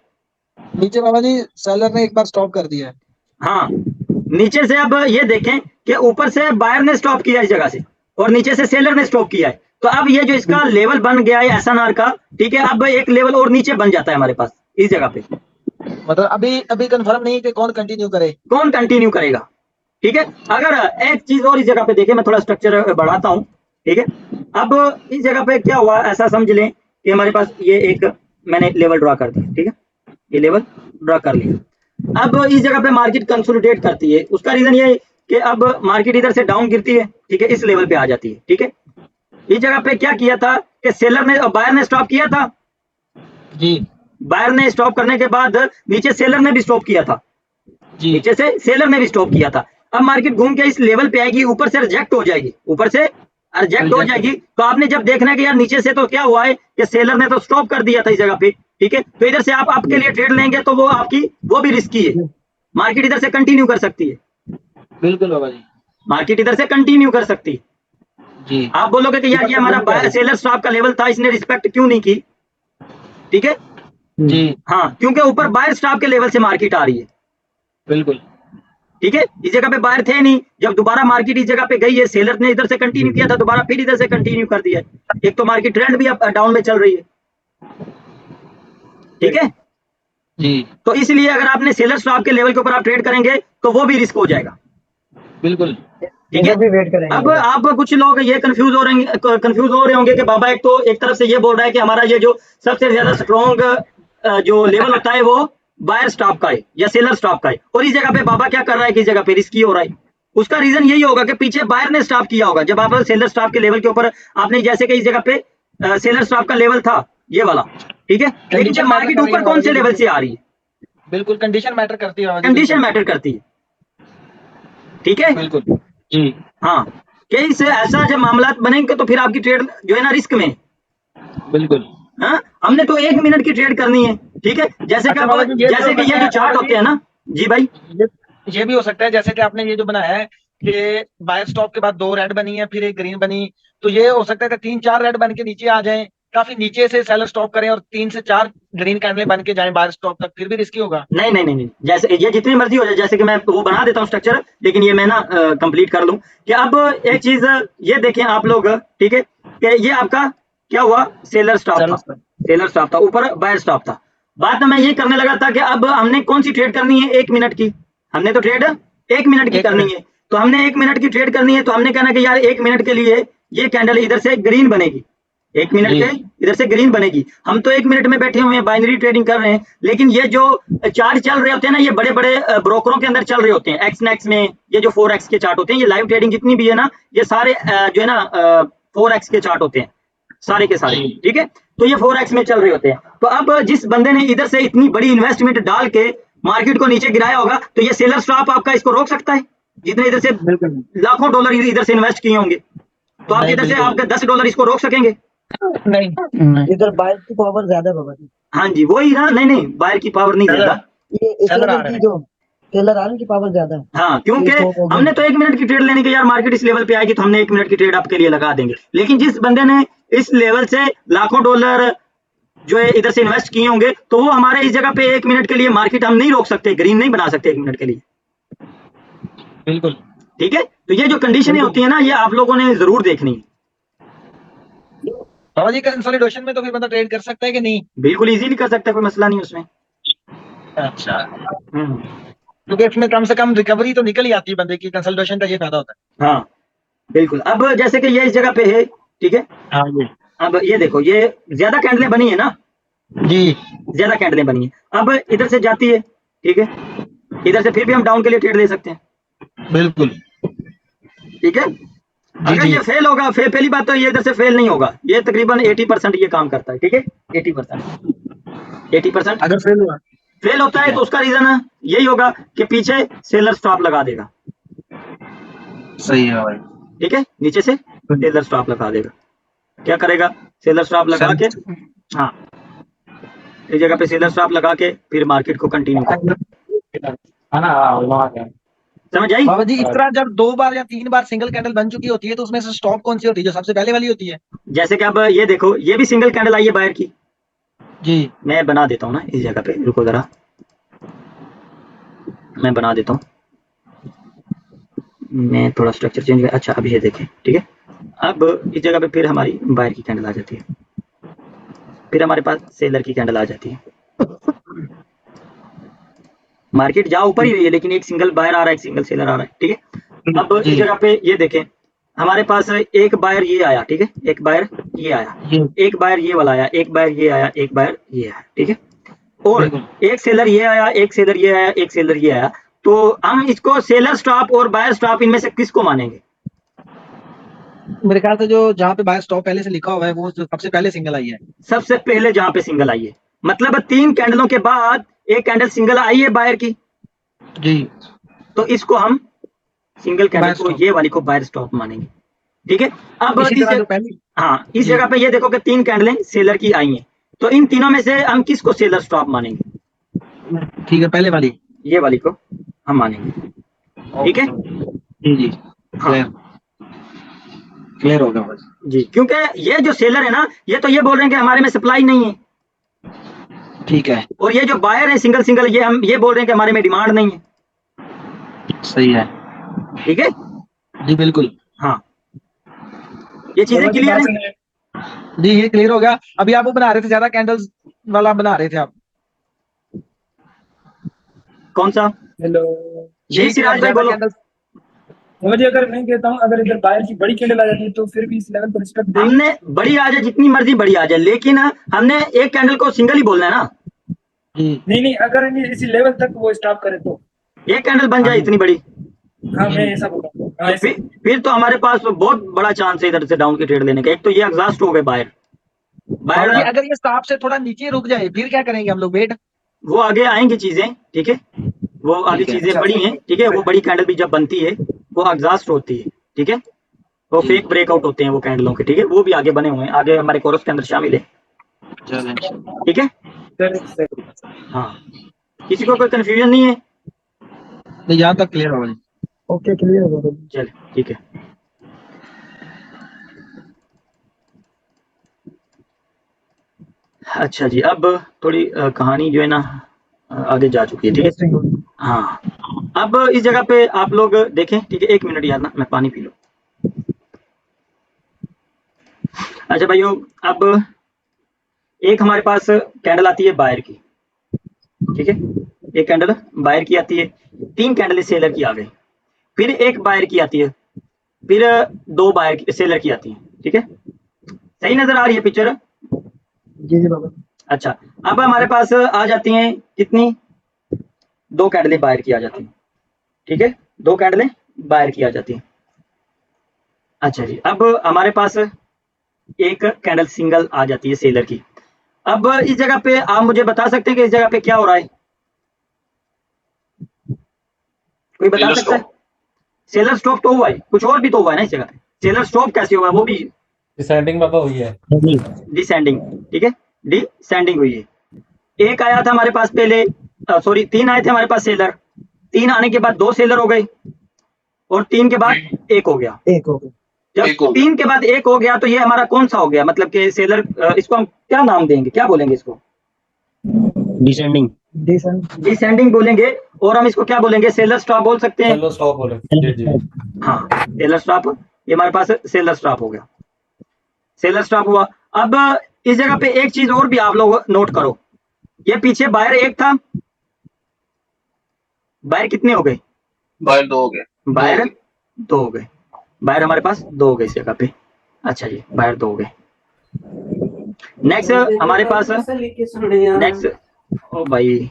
नीचे बाबा जी सेलर ने एक बार स्टॉप कर दिया है। हाँ, नीचे से अब ये देखें कि ऊपर से बायर ने स्टॉप किया इस जगह से और नीचे से सेलर ने स्टॉप किया है। तो अब ये जो इसका लेवल बन गया है एसएनआर का, ठीक है, अब एक लेवल और नीचे बन जाता है हमारे पास इस जगह पे। मतलब अभी अभी कंफर्म नहीं है कि कौन कंटिन्यू करे। कौन कंटिन्यू करेगा, ठीक है। अगर एक चीज और इस जगह पे देखें, मैं थोड़ा स्ट्रक्चर बढ़ाता हूँ, ठीक है। अब इस जगह पे क्या हुआ, ऐसा समझ लें कि हमारे पास ये एक मैंने लेवल ड्रॉ कर दिया, ठीक है, ये लेवल ड्रॉ कर लिया। अब इस जगह पे मार्केट कंसोलिडेट करती है, उसका रीजन ये है कि अब मार्केट इधर से डाउन गिरती है, ठीक है, इस लेवल पे आ जाती है, ठीक है। इस जगह पे क्या किया था कि सेलर ने और बायर ने स्टॉप किया था, जी बायर ने स्टॉप करने के बाद नीचे सेलर ने भी स्टॉप किया था, जी। नीचे से सेलर ने भी स्टॉप किया था। अब मार्केट घूम के इस लेवल पे आएगी, ऊपर से रिजेक्ट हो जाएगी, ऊपर से रिजेक्ट हो जाएगी। तो आपने जब देखना है कि यार नीचे से तो क्या हुआ है कि सेलर ने तो स्टॉप कर दिया था इस जगह पे, ठीक है। तो इधर से आप आपके लिए ट्रेड लेंगे तो वो आपकी वो भी रिस्की है, मार्केट इधर से कंटिन्यू कर सकती है, बिल्कुल बाबा जी। मार्केट इधर से कंटिन्यू कर सकती है। जी आप बोलोगे कि यार ये हमारा सेलर स्टॉप का लेवल था, इसने रिस्पेक्ट क्यों नहीं की, ठीक है। जी। हाँ, क्योंकि ऊपर बायर स्टॉप के लेवल से मार्केट आ रही है, बिल्कुल। ठीक है। इस जगह पे बायर थे नहीं, जब दोबारा मार्केट इस जगह पे गई है, सेलर ने इधर से कंटिन्यू किया था, दोबारा फिर इधर से कंटिन्यू कर दिया है। एक तो मार्केट ट्रेंड भी अप डाउन में चल रही है, ठीक है। जी तो इसलिए अगर आपने सेलर स्टॉप के लेवल के ऊपर आप ट्रेड करेंगे तो वो भी रिस्क हो जाएगा, बिल्कुल। ठीक है। इधर भी वेट अब करेंगे। आप कुछ लोग ये कंफ्यूज हो रहे होंगे कि बाबा एक तो एक तरफ से ये बोल रहा है कि हमारा ये जो सबसे ज्यादा स्ट्रॉन्ग जो लेवल होता है वो बायर स्टॉप का है या सेलर स्टॉप का है, और इस जगह पे बाबा क्या कर रहा है कि इस जगह पे रिस्की हो रहा है। उसका रीजन यही होगा कि पीछे बायर ने स्टॉप किया होगा, जब आप सेलर स्टॉप के लेवल के ऊपर आपने जैसे कि इस जगह पे सेलर स्टॉप का लेवल था ये वाला, ठीक है। लेकिन जब कंडीशन मैटर मार्केट कर रही है ऊपर बाबा कौन से जी, लेवल से आ रही है, बिल्कुल कंडीशन मैटर करती है बाबा जी, कंडीशन बिल्कुल। मैटर करती है, ठीक है। बिल्कुल। जी हाँ, कि इस ऐसा जब मामला बनेंगे तो फिर आपकी ट्रेड जो है ना रिस्क में। बिल्कुल। हाँ, हमने तो 1 मिनट की ट्रेड करनी है, ठीक है। जैसे कि अच्छा बाबा जी, ये भी हो जैसे कि ये सकता जो है चार्ट बाबा होते हैं ना, जी भाई, जी, ये भी हो सकता है जैसे कि आपने ये जो बनाया है कि बायर स्टॉप के बाद 2 रेड बनी है फिर एक ग्रीन बनी, तो ये हो सकता है कि 3-4 रेड बन के नीचे आ जाएं, काफी नीचे से सेलर स्टॉप करें और 3 से 4 ग्रीन कैंडल बन के जाएं बायर स्टॉप तक, फिर भी रिस्की होगा। नहीं नहीं नहीं नहीं, जैसे ये जितनी मर्जी हो जाए, जैसे कि मैं वो बना देता हूँ स्ट्रक्चर, लेकिन ये मैं ना कंप्लीट कर लूँ कि अब एक चीज ये देखें आप लोग, ठीक है, कि ये आपका क्या हुआ, सेलर स्टॉप था, सेलर स्टॉप था, ऊपर बायर स्टॉप था। बाद में मैं ये करने लगा था कि अब हमने कौन सी ट्रेड करनी है, 1 मिनट की, हमने तो ट्रेड 1 मिनट की करनी है, तो हमने 1 मिनट की ट्रेड करनी है, तो हमने कहना कि यार 1 मिनट के लिए ये कैंडल इधर से ग्रीन बनेगी, 1 मिनट के इधर से ग्रीन बनेगी। हम तो 1 मिनट में बैठे हुए हैं, बाइनरी ट्रेडिंग कर रहे हैं, लेकिन ये जो चार्ट चल रहे होते हैं ना, ये बड़े बड़े ब्रोकरों के अंदर चल रहे होते हैं, एक्स में, ये जो 4x के चार्ट होते हैं, ये लाइव ट्रेडिंग जितनी भी है ना, ये सारे जो है ना 4x के चार्ट होते हैं सारे के सारे, ठीक है। तो ये 4x में चल रहे होते हैं। तो अब जिस बंदे ने इधर से इतनी बड़ी इन्वेस्टमेंट डाल के मार्केट को नीचे गिराया होगा, तो ये सेलर स्टॉप आपका इसको रोक सकता है, जितने इधर से लाखों डॉलर इधर से इन्वेस्ट किए होंगे, तो आप इधर से आपका $10 इसको रोक सकेंगे? नहीं, इधर बायर की पावर ज्यादा है बाबा जी। हाँ जी, वही ना, नहीं बायर की पावर नहीं ज्यादा, ये सेलर आर्म की पावर ज्यादा है। हाँ, क्योंकि हमने तो 1 मिनट की ट्रेड लेने के, यार मार्केट इस लेवल पे आएगी तो हमने 1 मिनट की ट्रेड आपके लिए लगा देंगे, लेकिन जिस बंदे ने इस लेवल से लाखों डॉलर जो है इधर से इन्वेस्ट किए होंगे, तो वो हमारे इस जगह पे 1 मिनट के लिए मार्केट हम नहीं रोक सकते, ग्रीन नहीं बना सकते 1 मिनट के लिए, बिल्कुल, ठीक है। तो ये जो कंडीशनें होती है ना, ये आप लोगों ने जरूर देखनी है। बाबा जी कंसोलिडेशन में तो फिर बंदा ट्रेड कर सकता है कि नहीं? बिल्कुल इजीली कर सकता है, कोई मसला नहीं उसमें। अच्छा, क्योंकि इसमें कम से कम रिकवरी तो निकल ही आती है बंदे की, कंसोलिडेशन का ये फायदा होता है। हाँ बिल्कुल। अब जैसे कि ये इस जगह पे है, ठीक है, हाँ जी, अब ये देखो, ये ज्यादा कैंडलें बनी है ना जी, ज्यादा कैंडलें बनी है, अब इधर से जाती है, ठीक है, इधर से फिर भी हम डाउन के लिए ट्रेड ले सकते हैं, बिल्कुल, ठीक है। अगर ये फेल होगा, पहली बात तो ये इधर से फेल नहीं होगा, ये तकरीबन 80% ये काम करता है, ठीक है, 80% अगर फेल हुआ, फेल होता है तो उसका रीजन यही होगा कि पीछे सेलर स्टॉप लगा देगा, सही है भाई, ठीक है, नीचे से सेलर स्टॉप लगा देगा। क्या करेगा, सेलर स्टॉप लगा के, हाँ, इस जगह पे सेलर स्टॉप लगा के फिर मार्केट को कंटिन्यू कर, समझ आई? बाबा जी इस तरह जब 2 बार या 3 बार सिंगल कैंडल बन चुकी होती है, तो उसमें से स्टॉप कौन सी होती है, जो सबसे पहले वाली होती है? जैसे कि अब ये देखो, ये भी सिंगल कैंडल आई है बायर की जी, मैं बना देता हूँ ना इस जगह पे, रुको जरा, मैं बना देता हूँ, मैं थोड़ा स्ट्रक्चर चेंज कर, अच्छा अभी ये देखें, ठीक है। अब इस जगह पे फिर हमारी बायर की कैंडल आ जाती है, फिर हमारे पास सेलर की कैंडल आ जाती है, मार्केट जा ऊपर ही रही है, लेकिन एक सिंगल बायर आ रहा है, एक सिंगल सेलर आ रहा है, ठीक है। अब इस जगह पे ये देखें, हमारे पास एक बायर ये आया, ठीक है, एक बायर ये आया, एक बायर ये वाला आया, एक बायर ये आया, एक बायर ये आया, ठीक है, और एक सेलर ये आया, एक सेलर ये आया, एक सेलर ये आया, तो हम इसको सेलर स्टॉप और बायर स्टॉप इनमें से किसको मानेंगे? मेरे ख्याल से जो जहाँ पे बाय स्टॉप पहले से लिखा हुआ है, वो सबसे पहले सिंगल आई है, सबसे पहले जहाँ पे सिंगल आई है, मतलब 3 कैंडलों के बाद एक कैंडल सिंगल आई है बायर की जी, तो इसको हम सिंगल कैंडल को, ये वाली को बायर स्टॉप मानेंगे, ठीक है। अब हाँ, इस जगह पे ये देखो कि 3 कैंडलें सेलर की आई हैं, तो इन तीनों में से हम किसको सेलर स्टॉप मानेंगे? ठीक है, पहले वाली, ये वाली को हम मानेंगे, ठीक है जी, हाँ क्लियर हो गया बस जी, क्योंकि ये जो सेलर है ना, ये तो ये बोल रहे हैं कि हमारे में सप्लाई नहीं है, ठीक है, और ये जो बायर है सिंगल ये हम ये बोल रहे हैं कि हमारे में डिमांड नहीं है, सही है, ठीक है जी बिल्कुल, हाँ, ये चीजें क्लियर है जी, ये क्लियर हो गया। अभी आप वो बना रहे थे, ज्यादा कैंडल्स वाला बना रहे थे आप, कौन सा? हेलो जी सिराज भाई बोलो। मुझे, अगर मैं कहता हूँ अगर इधर बाहर की बड़ी कैंडल आ जाती है तो फिर भी इस लेवल पर रिस्पेक्ट देंगे। हमने बड़ी आ जाए, जितनी मर्जी बड़ी आ जाए, लेकिन हमने एक कैंडल को सिंगल ही बोलना है ना। नहीं, अगर इसी लेवल तक वो स्टॉप करे तो एक कैंडल बन जाए इतनी बड़ी, हाँ मैं ऐसा बोल रहा हूँ। फिर तो हमारे पास बहुत बड़ा चांस है इधर से डाउन की ट्रेड लेने का। एक तो ये एग्जॉस्ट हो गए बायर, अगर ये स्टॉप से थोड़ा नीचे रुक जाए फिर क्या करेंगे हम लोग? वेट, वो आगे आएंगी चीजें, ठीक है, वो आगे चीजें बड़ी हैं, ठीक है, वो बड़ी कैंडल भी जब बनती है वो एग्जॉस्ट होती है, ठीक है, वो फेक ब्रेकआउट होते हैं वो कैंडलों के, ठीक है, वो भी आगे बने हुए हैं, आगे हमारे कोर्स के अंदर शामिल है, ठीक है हाँ। किसी को कोई कंफ्यूजन नहीं है? यहाँ तक क्लियर हो गया। ओके, क्लियर हो गया, चल ठीक है। अच्छा जी, अब थोड़ी कहानी जो है ना आगे जा चुकी है, ठीक है हाँ। अब इस जगह पे आप लोग देखें, ठीक है, 1 मिनट यार ना, मैं पानी पी लूं। अच्छा भाइयों, अब एक हमारे पास कैंडल आती है बायर की, ठीक है, एक कैंडल बायर की आती है, 3 कैंडल सेलर की आ गई, फिर एक बायर की आती है, फिर 2 बायर सेलर की आती है, ठीक है, सही नजर आ रही है पिक्चर? जी जी बाबा। अच्छा, अब हमारे पास आ जाती हैं कितनी, 2 कैंडलें बायर की आ जाती हैं, ठीक है, 2 कैंडलें बायर की आ जाती हैं। अच्छा जी, अब हमारे पास एक कैंडल सिंगल आ जाती है सेलर की। अब इस जगह पे आप मुझे बता सकते हैं कि इस जगह पे क्या हो रहा है? कोई बता सकता है? सेलर स्टॉप तो हुआ है, कुछ और भी तो हुआ है ना इस जगह पे। सेलर स्टॉप कैसे हुआ वो भी डिसेंडिंग बाबा हुई है, डिसेंडिंग, ठीक है, डिसेंडिंग हुई है। एक आया था हमारे पास पहले, सॉरी 3 आए थे हमारे पास सेलर, 3 आने के बाद 2 सेलर हो गए और 3 के बाद 1 हो गया। एक हो गया। जब 3 के बाद 1 हो गया तो ये हमारा कौन सा हो गया, मतलब कि सेलर, इसको हम क्या नाम देंगे, क्या बोलेंगे इसको? डिसेंडिंग, डिसेंडिंग बोलेंगे। और हम इसको क्या बोलेंगे, सेलर स्टॉप बोल सकते हैं। चलो स्टॉप बोले, जी जी। हाँ, सेलर स्टॉप, ये हमारे पास सेलर स्टॉप हो गया, सेलर स्टॉप हुआ। अब इस जगह पे एक चीज और भी आप लोग नोट करो, ये पीछे बायर 1 था, बायर कितने हो गए? बाहर 2 हो गए, बायर 2 हो गए, बायर हमारे पास 2 हो गए इस जगह पे। अच्छा जी, बायर 2 हो गए। नेक्स्ट हमारे पास, नेक्स्ट, ओ भाई,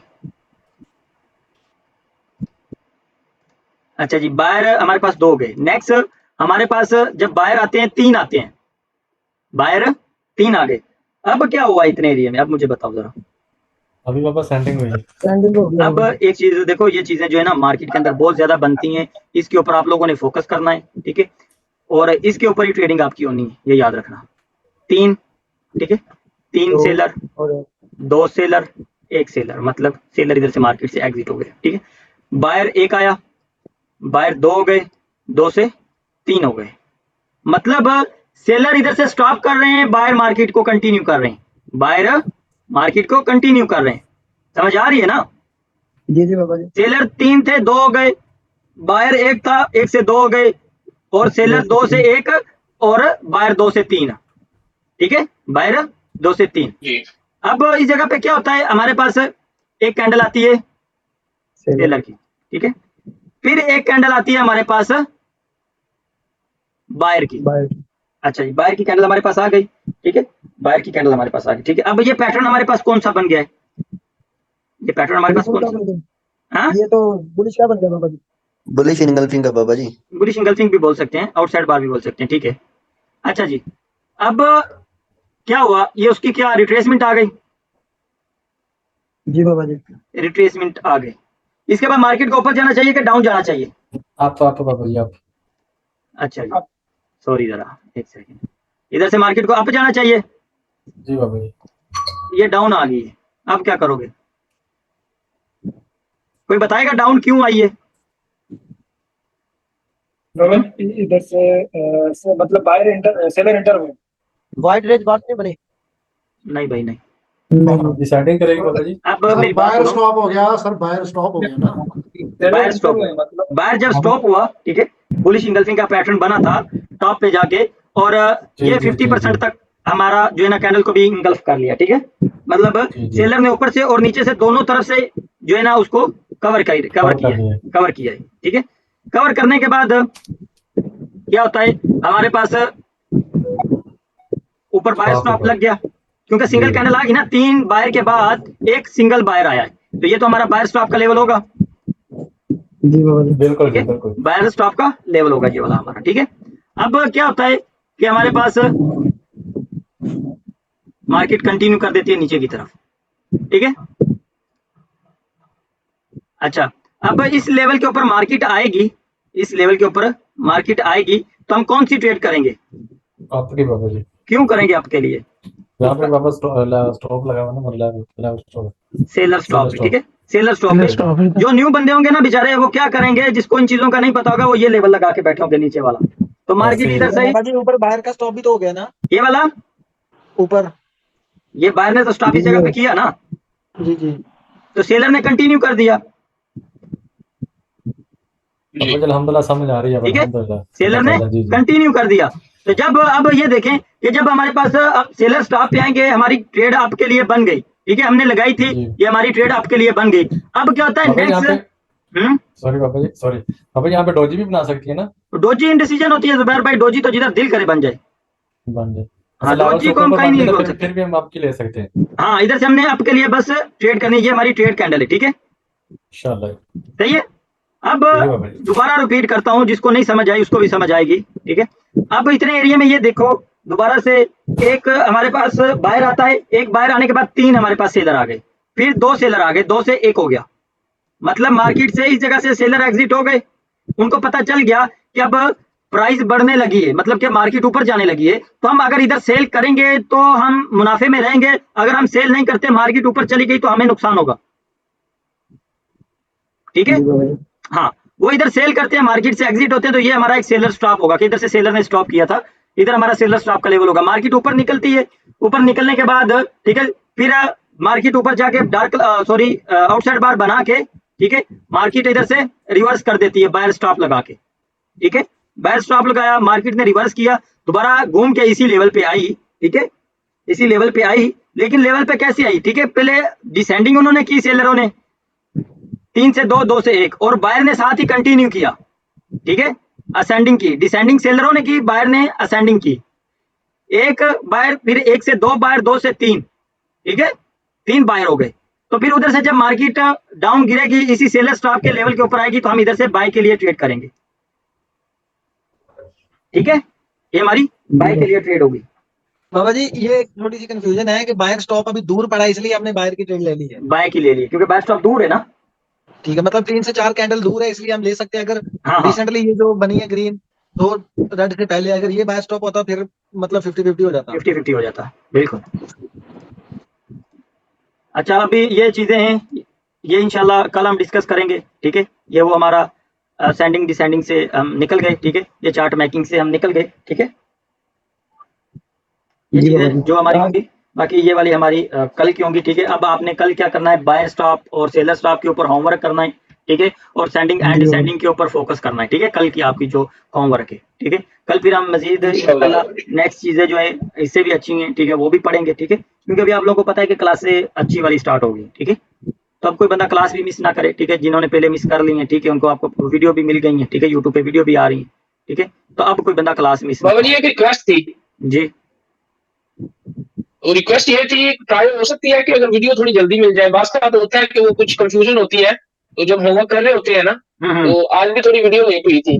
अच्छा जी, बायर हमारे पास 2 हो गए। नेक्स्ट हमारे पास जब बायर आते हैं 3 आते हैं, बायर 3 आ गए। अब क्या हुआ इतने एरिया में, अब मुझे बताओ जरा। अभी बाबा सेंडिंग हुई है। स्टैंडिंग हो गया अब बाबा। एक चीज देखो, ये चीजें जो है ना मार्केट के अंदर बहुत ज्यादा बनती हैं, इसके ऊपर आप लोगों ने फोकस करना है, ठीक है, और इसके ऊपर ही ट्रेडिंग आपकी होनी है, ये याद रखना। 3, ठीक है, 3 दो सेलर, और 2 सेलर, 1 सेलर, मतलब सेलर इधर से मार्केट से एग्जिट हो गए, ठीक है। बायर 1 आया, बायर 2 हो गए, 2 से 3 हो गए, मतलब सेलर इधर से स्टॉप कर रहे हैं, बायर मार्केट को कंटिन्यू कर रहे हैं, बायर मार्केट को कंटिन्यू कर रहे हैं। समझ आ रही है ना? जी जी बाबा जी। सेलर 3 थे, 2 हो गए, बायर 1 था, 1 से 2 हो गए, और सेलर 2 से 1 और बायर 2 से 3, ठीक है, बायर 2 से 3। अब इस जगह पे क्या होता है, हमारे पास एक कैंडल आती है सेलर की, ठीक है, फिर एक कैंडल आती है हमारे पास बायर की। बायर। अच्छा जी, बायर की कैंडल हमारे पास आ गई, ठीक है, बायर की कैंडल हमारे पास आ गई, ठीक है। अब ये पैटर्न हमारे पास कौन सा बन गया है, ये पैटर्न हमारे पास कौन सा? हाँ, ये तो बुलिश क्या बन गया बाबा जी? बुलिश इनगल्फिंग का बाबा जी। बुलिश इंगल्फिंग भी बोल सकते हैं, आउटसाइड बार भी बोल सकते हैं, ठीक है। अच्छा जी, अब क्या हुआ, ये उसकी क्या रिट्रेसमेंट आ गई, जी बाबा जी। रिट्रेसमेंट आ गई। इसके बाद मार्केट को ऊपर जाना चाहिए कि डाउन जाना चाहिए? आप बाबा जी आप। अच्छा जी, सॉरी जरा एक सेकंड, इधर से मार्केट को अप जाना चाहिए, जी बाबा जी। ये डाउन आ गई है, अब क्या करोगे? कोई बताएगा डाउन क्यों आई है? इधर से मतलब बायर एंटर सेलर एंटर हुए। व्हाइट रेज बात नहीं बने। नहीं भाई नहीं। डिसाइडिंग करेगी बाबा जी। अब मेरी बात बायर सुनो, स्टॉप हो गया सर, बायर स्टॉप हो गया ना। बायर स्टॉप हुआ, मतलब बायर जब स्टॉप हुआ, ठीक है, बुलिश इंगल्फिंग का पैटर्न बना था टॉप पे जाके, और जी, ये जी, 50% जी। तक हमारा जो है ना कैंडल को भी इंगल्फ कर लिया, ठीक है, मतलब जी, जी। सेलर ने ऊपर से और नीचे से दोनों तरफ से जो है ना उसको कवर किया है, कवर किया है, ठीक है। कवर करने के बाद क्या होता है, हमारे पास ऊपर बायर स्टॉप लग गया, क्योंकि सिंगल कैंडल आ गई ना, 3 बायर के बाद एक सिंगल बायर आया है, तो ये तो हमारा बायर स्टॉप का लेवल होगा, जी बाबा जी। बिल्कुल ठीक है, बिल्कुल। बायर स्टॉप का लेवल होगा ये वाला हमारा, ठीक है। अब क्या होता है कि हमारे पास मार्केट कंटिन्यू कर देती है नीचे की तरफ, ठीक है। अच्छा, अब इस लेवल के ऊपर मार्केट आएगी, इस लेवल के ऊपर मार्केट आएगी तो हम कौन सी ट्रेड करेंगे? आपकी बाबा जी। क्यों करेंगे आपके लिए? यहाँ पे बाबा स्टॉप लगा हुआ ना, मतलब स्टॉप, सेलर स्टॉप, ठीक है, सेलर स्टॉप सेलर है। स्टॉप है। जो न्यू बंदे होंगे ना बेचारे, वो क्या करेंगे, जिसको इन चीजों का नहीं पता होगा, वो ये लेवल लगा के बैठे होंगे नीचे वाला, तो मार्केट इधर से बाबा जी ऊपर बाहर का स्टॉप भी तो हो गया ना ये वाला, ऊपर। ये बायर ने तो स्टॉप इस जगह पे किया ना, जी जी। तो सेलर ने कंटिन्यू कर दिया, अल्हम्दुलिल्लाह समझ आ रही है, ठीक है, अल्हम्दुलिल्लाह सेलर ने जी, जी। कंटिन्यू कर दिया। तो जब अब ये देखें कि जब हमारे पास सेलर स्टॉप पे आएंगे, हमारी ट्रेड आपके लिए बन गई, ठीक है, हमने लगाई थी, जी। ये हमारी ट्रेड आपके लिए बन गई। अब क्या होता है पापा जी यहाँ नेक्स्ट, पे सॉरी पापा जी, सॉरी पापा जी, यहाँ पे डोजी भी बना सकती है ना? डोजी इंडिसीजन होती है जुबैर भाई, डोजी तो जिधर दिल करे बन जाए। बन जाए। हाँ, अच्छा, डोजी को हम कहीं नहीं बोल सकते। फिर भी हम आपकी ले सकते हैं हाँ, इधर से हमने आपके लिए बस ट्रेड करनी है, हमारी ट्रेड कैंडल है, ठीक है, इंशाल्लाह। सही है। अब ठीक है बाबा जी। दोबारा रिपीट करता हूँ, जिसको नहीं समझ आई उसको भी समझ आएगी, ठीक है। अब इतने एरिया में ये देखो, दोबारा से एक हमारे पास बायर आता है, एक बायर आने के बाद 3 हमारे पास सेलर आ गए, फिर 2 सेलर आ गए, 2 से 1 हो गया, मतलब मार्केट से इस जगह से सेलर एग्जिट हो गए। उनको पता चल गया कि अब प्राइस बढ़ने लगी है, मतलब कि मार्केट ऊपर जाने लगी है, तो हम अगर इधर सेल करेंगे तो हम मुनाफे में रहेंगे, अगर हम सेल नहीं करते, मार्केट ऊपर चली गई तो हमें नुकसान होगा, ठीक है। हाँ, वो इधर सेल करते हैं, मार्केट से एग्जिट होते हैं, तो ये हमारा एक सेलर स्टॉप होगा कि इधर से सेलर ने स्टॉप किया था, इधर हमारा सेलर स्टॉप का लेवल होगा। मार्केट ऊपर निकलती है, ऊपर निकलने के बाद, ठीक है, फिर मार्केट ऊपर जाके आउटसाइड बार बना के, ठीक है, मार्केट इधर से रिवर्स कर देती है बायर स्टॉप लगा के, ठीक है, बायर स्टॉप लगाया, मार्केट ने रिवर्स किया, दोबारा घूम के इसी लेवल पे आई, ठीक है, इसी लेवल पे आई, लेकिन लेवल पे कैसे आई, ठीक है, पहले डिसेंडिंग उन्होंने की सेलरों ने 3 से 2, 2 से 1, और बायर ने साथ ही कंटिन्यू किया, ठीक है, असेंडिंग की, डिसेंडिंग सेलरों ने की, बायर ने असेंडिंग की, एक बायर, फिर 1 से 2 बायर, 2 से 3, ठीक है, 3 बायर हो गए। तो फिर उधर से जब मार्केट डाउन गिरेगी, इसी सेलर स्टॉप के लेवल के ऊपर आएगी, तो हम इधर से बाय के लिए ट्रेड करेंगे, ठीक है, ये हमारी बाय के लिए ट्रेड होगी। बाबा जी ये थोड़ी सी कंफ्यूजन है कि बायर स्टॉप अभी दूर पड़ा है, इसलिए हमने बायर की ट्रेड ले ली है। बाय की ले ली क्योंकि बाय स्टॉप दूर है ना, ठीक है, मतलब 3 से 4 कैंडल दूर है, इसलिए हम ले सकते हैं। अगर हाँ, हाँ, रिसेंटली ये जो बनी है ग्रीन, तो रेड से पहले अगर ये बायर स्टॉप होता फिर मतलब 50-50 हो जाता। 50-50 हो जाता, बिल्कुल। अच्छा, अभी ये चीजें हैं, ये इंशाल्लाह कल हम डिस्कस करेंगे, ठीक है, ये वो हमारा सेंडिंग डिसेंडिंग से हम निकल गए, ठीक है, ये चार्ट मैकिंग से हम निकल गए, ठीक है, ये चीजें जो हमारी होंगी, बाकी ये वाली हमारी कल की होंगी, ठीक है। अब आपने कल क्या करना है, बायर स्टॉप और सेलर स्टॉप के ऊपर होमवर्क करना है, ठीक है, और सेंडिंग एंड डिसेंडिंग के ऊपर फोकस करना है, ठीक है, कल की आपकी जो होमवर्क है, ठीक है। कल फिर हम मजीद नेक्स्ट चीजें जो है इससे भी अच्छी हैं, ठीक है, वो भी पढ़ेंगे, ठीक है, क्योंकि अभी आप लोगों को पता है कि क्लासें अच्छी वाली स्टार्ट होगी, ठीक है, तो अब कोई बंदा क्लास भी मिस ना करे, ठीक है, जिन्होंने पहले मिस कर ली है, ठीक है, उनको आपको वीडियो भी मिल गई है, ठीक है, यूट्यूब पे वीडियो भी आ रही है, ठीक है, तो अब कोई बंदा क्लास मिस बाबा जी एक रिक्वेस्ट थी जी, और रिक्वेस्ट ये थी, ट्राई हो सकती है कि अगर वीडियो थोड़ी जल्दी मिल जाए। बात तो होता है कि वो कुछ कंफ्यूजन होती है, तो जब होमवर्क कर रहे होते हैं ना, तो आज भी थोड़ी वीडियो लेट हुई थी,